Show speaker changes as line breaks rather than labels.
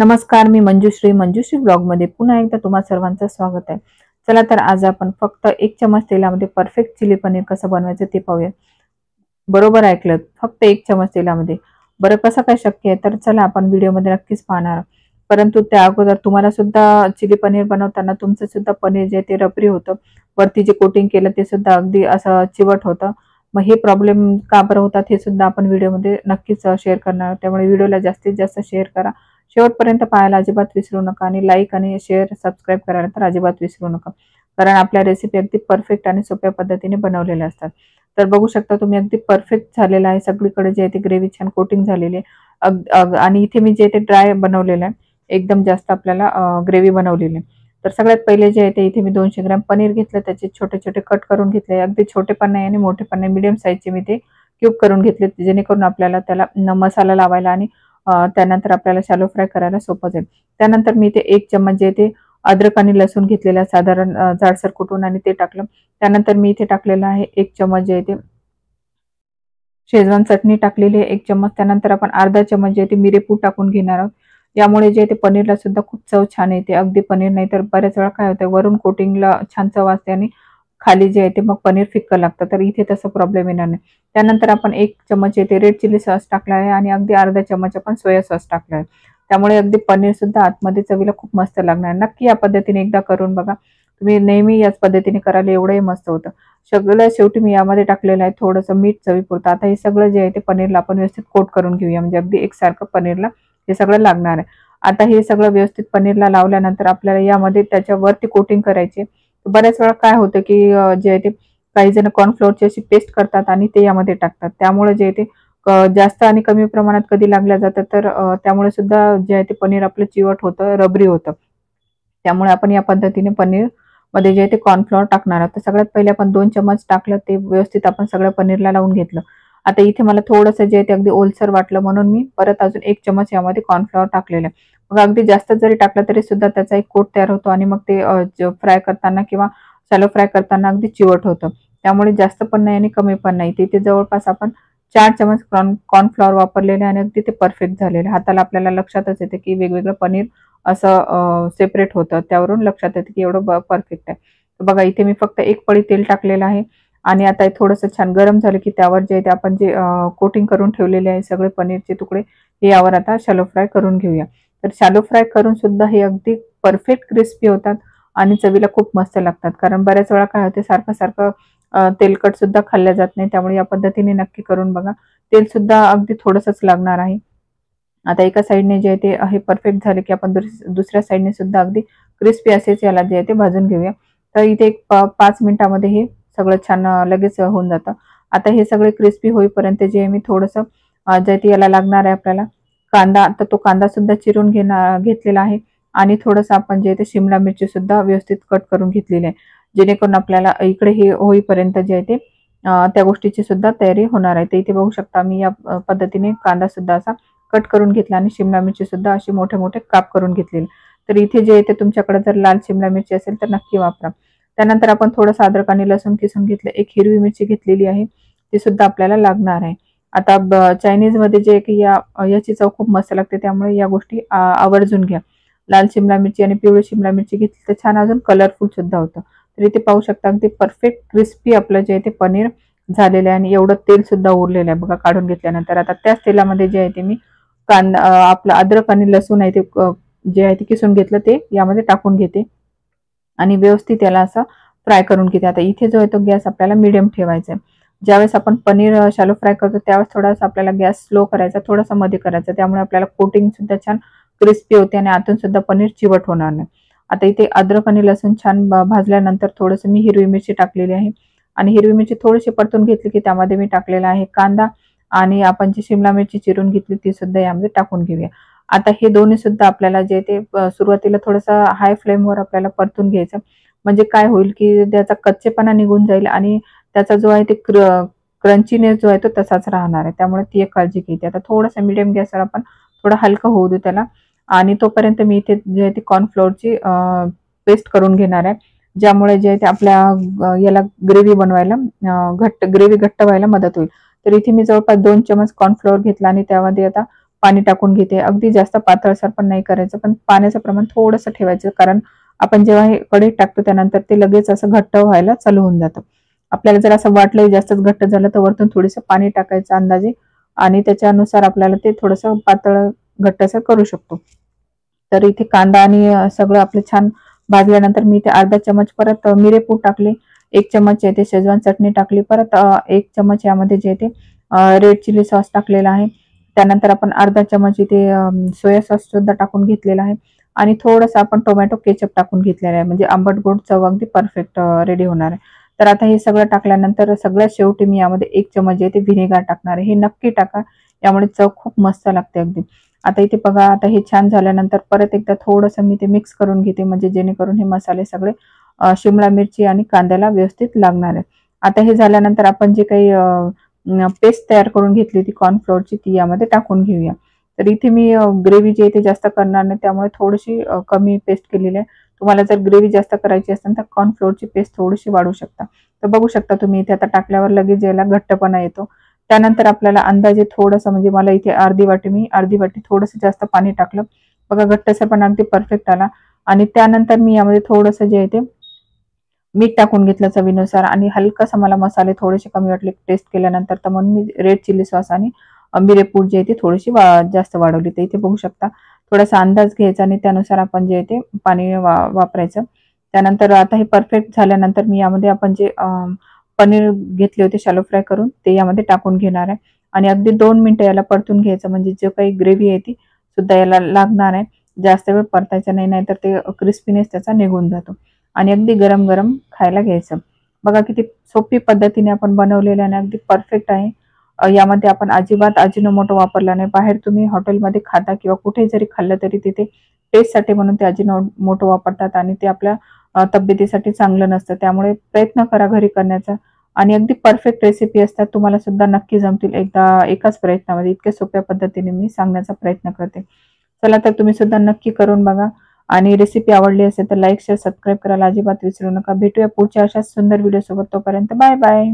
नमस्कार, मी मंजुश्री ब्लॉगमध्ये पुन्हा एकदा तुम्हा सर्वांचं स्वागत आहे. चला तर आज आपण फक्त 1 चमच तेलामध्ये परफेक्ट चिली पनीर कसं बनवायचं ते पाहूया. बरोबर ऐकलत, फक्त 1 चमच तेलामध्ये. बरं कसं काय शक्य आहे? तर चला आपण व्हिडिओमध्ये नक्कीच पाहणार. परंतु त्या अगोदर तुम्हाला सुद्धा चिली पनीर बनवताना तुमचं सुद्धा पनीर जे ते रबरी होतं. वरती जे कोटिंग केलं ते सुद्धा अगदी असं चिवट होतं. मग हे प्रॉब्लेम का बरं होतात हे सुद्धा आपण व्हिडिओमध्ये नक्कीच शेअर करणार आहोत. त्यामुळे व्हिडिओला जास्तीत जास्त शेअर करा. शेवटपर्यंत पाहायला अजिबात विसरू नका आणि लाईक आणि शेअर, सबस्क्राईब करायला तर अजिबात विसरू नका. कारण आपल्या रेसिपी अगदी परफेक्ट आणि सोप्या पद्धतीने बनवलेल्या असतात. तर बघू शकता तुम्ही अगदी परफेक्ट झालेला आहे. सगळीकडे जे आहे ते ग्रेव्ही छान कोटिंग झालेली आहे. आणि इथे मी जे ते ड्राय बनवलेलं आहे. एकदम जास्त आपल्याला ग्रेव्ही बनवलेली आहे. तर सगळ्यात पहिले जे आहे ते इथे मी 200 ग्रॅम पनीर घेतलं. त्याचे छोटे-छोटे कट करून घेतले. अगदी छोटे पण नाही आणि मोठे पण नाही. मीडियम साईजचे मी ते क्यूब करून घेतले. जेणेकरून आपल्याला त्याला मसाला लावायला आणि त्यानंतर आपल्याला शॅलो फ्राय करायला सोपं जाईल. त्यानंतर मी इथे 1 चम्मच जे ते अद्रक आणि लसूण घेतलेला साधारण जाडसर कुटून आणि ते टाकलं. त्यानंतर मी इथे टाकलेलं आहे 1 चम्मच जे आहे ते शेजवान चटणी टाकलेली आहे 1 चम्मच. त्यानंतर आपण अर्धा चम्मच जे आहे ते मिरेपूड टाकून घेणार आहोत. यामुळे जे आहे ते पनीरला सुद्धा खूप चव छान येते. अगदी पनीर नाही तर बऱ्याच वेळा काय होतं वरून कोटिंगला छान चव असते आणि खाली जे आहे ते मग पनीर फिक्कं लागतं. तर इथे तसा प्रॉब्लेम येणार नाही. त्यानंतर आपण 1 चम्मच येथे रेड चिली सॉस टाकला आहे आणि अगदी अर्धा चम्मच आपण सोया सॉस टाकला आहे. त्यामुळे अगदी पनीर सुद्धा आतमध्ये चवीला खूप मस्त लागणार. नक्की या पद्धतीने एकदा करून बघा. तुम्ही नेहमी याच पद्धतीने कराल एवढंही मस्त होतं. सगळं शेवटी मी यामध्ये टाकलेलं आहे थोडंसं मीठ चवीपुरतं. आता हे सगळं जे आहे ते पनीरला आपण व्यवस्थित कोट करून घेऊया. म्हणजे अगदी एकसारखं पनीरला हे सगळं लागणार आहे. आता हे सगळं व्यवस्थित पनीरला लावल्यानंतर आपल्याला यामध्ये त्याच्यावरती कोटिंग करायची. बऱ्याच वेळा काय होतं की जे आहे ते काही जण कॉर्नफ्लोअरची अशी पेस्ट करतात आणि ते यामध्ये टाकतात. त्यामुळे जे आहे ते जास्त आणि कमी प्रमाणात कधी लागलं जातं तर त्यामुळे सुद्धा जे आहे ते पनीर आपलं चिवट होतं, रबरी होतं. त्यामुळे आपण या पद्धतीने पनीरमध्ये जे आहे ते कॉर्नफ्लोअर टाकणार आहोत. तर सगळ्यात पहिले आपण 2 चम्मच टाकलं ते व्यवस्थित आपण सगळं पनीरला लावून घेतलं. आता इथे मला थोडंसं जे आहे ते अगदी ओलसर वाटलं म्हणून मी परत अजून 1 चम्मच यामध्ये कॉर्नफ्लोअर टाकलेलं आहे. मग अगदी जास्त जरी टाकलं तरी सुद्धा त्याचा एक कोट तयार होतो आणि मग ते फ्राय करताना किंवा शॅलो फ्राय करताना अगदी चिवट होतं. त्यामुळे जास्त पण नाही आणि कमी पण नाही. तिथे जवळपास आपण 4 चमच कॉर्नफ्लॉवर वापरलेले आणि अगदी ते परफेक्ट झालेले. हाताला आपल्याला लक्षातच येते की वेगवेगळं पनीर असं सेपरेट होतं. त्यावरून लक्षात येतं की एवढं परफेक्ट आहे. तर बघा इथे मी फक्त 1 पळी तेल टाकलेलं आहे आणि आता हे थोडंसं छान गरम झालं की त्यावर जे आहे ते आपण जे कोटिंग करून ठेवलेले आहे सगळे पनीरचे तुकडे हे यावर आता शॅलो फ्राय करून घेऊया. तर शॅलो फ्राय करून सुद्धा हे अगदी परफेक्ट क्रिस्पी होतात आणि चवीला खूप मस्त लागतात. कारण बऱ्याच वेळा काय होते सारखं-सारखं तेलकट सुद्धा खाल्लं जात नाही. त्यामुळे या पद्धतीने नक्की करून बघा. तेल सुद्धा अगदी थोडंसंच लागणार आहे. आता एका साइडने जे आहे ते हे परफेक्ट झाले की आपण दुसऱ्या साइडने सुद्धा अगदी क्रिस्पी असेच याला जे आहे ते भाजून घेऊया. तर इथे एक 5 मिनिटामध्ये हे सगळं छान लगेच होऊन जातं. आता हे सगळे क्रिस्पी होईपर्यंत जे मी थोडंसं जे ते याला लागणार आहे आपल्याला कांदा, तर तो कांदा सुद्धा चिरून घेतलेला आहे आणि थोडंसं आपण जे ते शिमला मिरची सुद्धा व्यवस्थित कट करून घेतलेली आहे. जेणेकरून आपल्याला इकडे हे होईपर्यंत जे आहे ते त्या गोष्टीची सुद्धा तयारी होणार आहे. तर इथे बघू शकता मी या पद्धतीने कांदा सुद्धा असा कट करून घेतला आणि शिमला मिरची सुद्धा अशी मोठे-मोठे काप करून घेतलेले. तर इथे जे आहे ते तुमच्याकडे जर लाल शिमला मिरची असेल तर नक्की वापरा. त्यानंतर आपण थोडंसं अद्रक आणि लसूण किसून घेतलं. 1 हिरवी मिरची घेतलेली आहे. ती सुद्धा आपल्याला लागणार आहे. आता चायनीजमध्ये जे आहे की याची चव खूप मस्त लागते. त्यामुळे या गोष्टी आवर्जून घ्या. लाल शिमला मिरची आणि पिवळी शिमला मिरची घेतली तर छान अजून कलरफुल सुद्धा होतं. तर इथे पाहू शकता अगदी परफेक्ट क्रिस्पी आपलं जे आहे ते पनीर झालेलं आहे आणि एवढं तेल सुद्धा उरलेलं आहे बघा काढून घेतल्यानंतर. आता त्याच तेलामध्ये जे आहे ते मी आपलं अद्रक आणि लसूण आहे ते जे आहे ते किसून घेतलं ते यामध्ये टाकून घेते आणि व्यवस्थित याला असं फ्राय करून घेते. आता इथे जो आहे तो गॅस आपल्याला मीडियम ठेवायचा आहे. ज्यावेळेस आपण पनीर शॅलो फ्राय करतो त्यावेळेस थोडासा आपल्याला गॅस स्लो करायचा, थोडासा मध्ये करायचा. त्यामुळे आपल्याला कोटिंग सुद्धा छान क्रिस्पी होते आणि आतून सुद्धा पनीर चिवट होणार नाही. आता इथे अद्रक आणि लसूण छान भाजल्यानंतर थोडंसं मी हिरवी मिरची टाकलेली आहे आणि हिरवी मिरची थोडीशी परतून घेतली की त्यामध्ये मी टाकलेला आहे कांदा आणि आपण जी शिमला मिरची चिरून घेतली ती सुद्धा यामध्ये टाकून घेऊया. आता हे दोन्ही सुद्धा आपल्याला जे ते सुरुवातीला थोडंसं हाय फ्लेमवर आपल्याला परतून घ्यायचं. म्हणजे काय होईल की त्याचा कच्चेपणा निघून जाईल आणि त्याचा जो आहे ते क्रंचीनेस जो आहे तो तसाच राहणार आहे. त्यामुळे ती एक काळजी घ्यायची. आता थोडंसं मीडियम गॅसवर आपण थोडं हलकं होऊ देऊ त्याला आणि तोपर्यंत मी इथे जे आहे ती कॉर्नफ्लोअरची पेस्ट करून घेणार आहे. ज्यामुळे जे आहे ते आपल्या याला ग्रेव्ही बनवायला घट्ट व्हायला मदत होईल. तर इथे मी जवळपास 2 चमच कॉर्नफ्लोअर घेतला आणि त्यामध्ये आता पाणी टाकून घेते. अगदी जास्त पातळसर पण नाही करायचं, पण पाण्याचं प्रमाण थोडंसं ठेवायचं, कारण आपण जेव्हा हे कढईत टाकतो त्यानंतर ते लगेच असं घट्ट व्हायला चालू होऊन जातं. आपल्याला जर असं वाटलं जास्तच घट्ट झालं तर वरतून थोडंसं पाणी टाकायचं अंदाजे, आणि त्याच्यानुसार आपल्याला ते थोडंसं पातळ घट्टसर करू शकतो. तर इथे कांदा आणि सगळं आपलं छान भाजल्यानंतर मी इथे अर्धा चमच परत मिरेपूड टाकले, 1 चमच येते शेजवान चटणी टाकली, परत 1 चमच यामध्ये जे ते रेड चिली सॉस टाकलेला आहे. त्यानंतर आपण अर्धा चमच इथे सोया सॉस सुद्धा टाकून घेतलेला आहे, आणि थोडंसं आपण टोमॅटो केचप टाकून घेतलेलं आहे, म्हणजे आंबट गोड चव अगदी परफेक्ट रेडी होणार आहे. तर आता हे सगळं टाकल्यानंतर सगळ्यात शेवटी मी यामध्ये 1 चमच जे ते व्हिनेगर टाकणार आहे. हे नक्की टाका, यामुळे चव खूप मस्त लागते अगदी. आता इथे बघा, आता हे छान झाल्यानंतर परत एकदा थोडंसं मी ते मिक्स करून घेते, म्हणजे जेणेकरून हे मसाले सगळे शिमला मिरची आणि कांद्याला व्यवस्थित लागणार आहे. आता हे झाल्यानंतर आपण जे काही पेस्ट तयार करून घेतली होती कॉर्नफ्लोअरची, ती यामध्ये टाकून घेऊया. तर इथे मी ग्रेव्ही जी आहे ते जास्त करणार नाही, त्यामुळे थोडीशी कमी पेस्ट केलेली आहे. तुम्हाला जर ग्रेव्ही जास्त करायची असेल तर कॉर्नफ्लोअरची पेस्ट थोडीशी वाढवू शकता. तर बघू शकता तुम्ही इथे आता टाकल्यावर लगेच याला घट्टपणा येतो. त्यानंतर आपल्याला अंदाजे थोडंसं, म्हणजे मला इथे अर्धी वाटी थोडंसं जास्त पाणी टाकलं. बघा घट्टसरपणा अगदी परफेक्ट आला, आणि त्यानंतर मी यामध्ये थोडंसं जे आहे ते मीठ टाकून घेतलं चवीनुसार, आणि हलकासा मला मसाले थोडेसे कमी वाटले टेस्ट केल्यानंतर, तर म्हणून मी रेड चिली सॉस आणि मिरेपूड जी आहे ती थोडीशी जास्त वाढवली. तर इथे बघू शकता थोडासा अंदाज घ्यायचा आणि त्यानुसार आपण जे आहे ते पाणी वापरायचं. त्यानंतर आता हे परफेक्ट झाल्यानंतर मी यामध्ये आपण जे पनीर घेतले होते शॅलो फ्राय करून, ते यामध्ये टाकून घेणार आहे, आणि अगदी 2 मिनिटं याला परतून घ्यायचं, म्हणजे जो काही ग्रेव्ही आहे ती सुद्धा याला लागणार आहे. जास्त वेळ परतायचा नाही, नाहीतर ते क्रिस्पीनेस त्याचा निघून जातो. आणि अगदी गरम-गरम खायला घ्यायचं. बघा किती सोपी पद्धतीने आपण बनवलेलं आहे आणि अगदी परफेक्ट आहे. यामध्ये आपण अजिबात अजिनोमोटो वापरला नाही. बाहेर तुम्ही हॉटेलमध्ये खाता किंवा कुठे जरी खाल्लं तरी तिथे टेस्टसाठी म्हणून ते अजिनोमोटो वापरतात, आणि ते आपल्या तब्येतीसाठी चांगलं नसतं. त्यामुळे प्रयत्न करा घरी करण्याचा, आणि अगदी परफेक्ट रेसिपी असतात. तुम्हाला सुद्धा नक्की जमतील एकदा एकाच प्रयत्नामध्ये. इतक्या सोप्या पद्धतीने मी सांगण्याचा प्रयत्न करते. चला तर तुम्ही सुद्धा नक्की करून बघा, आणि रेसिपी आवडली असेल तर लाईक, शेअर, सबस्क्राईब करायला अजिबात विसरू नका. भेटूया पुढच्या अशाच सुंदर व्हिडिओसोबत. तोपर्यंत बाय बाय.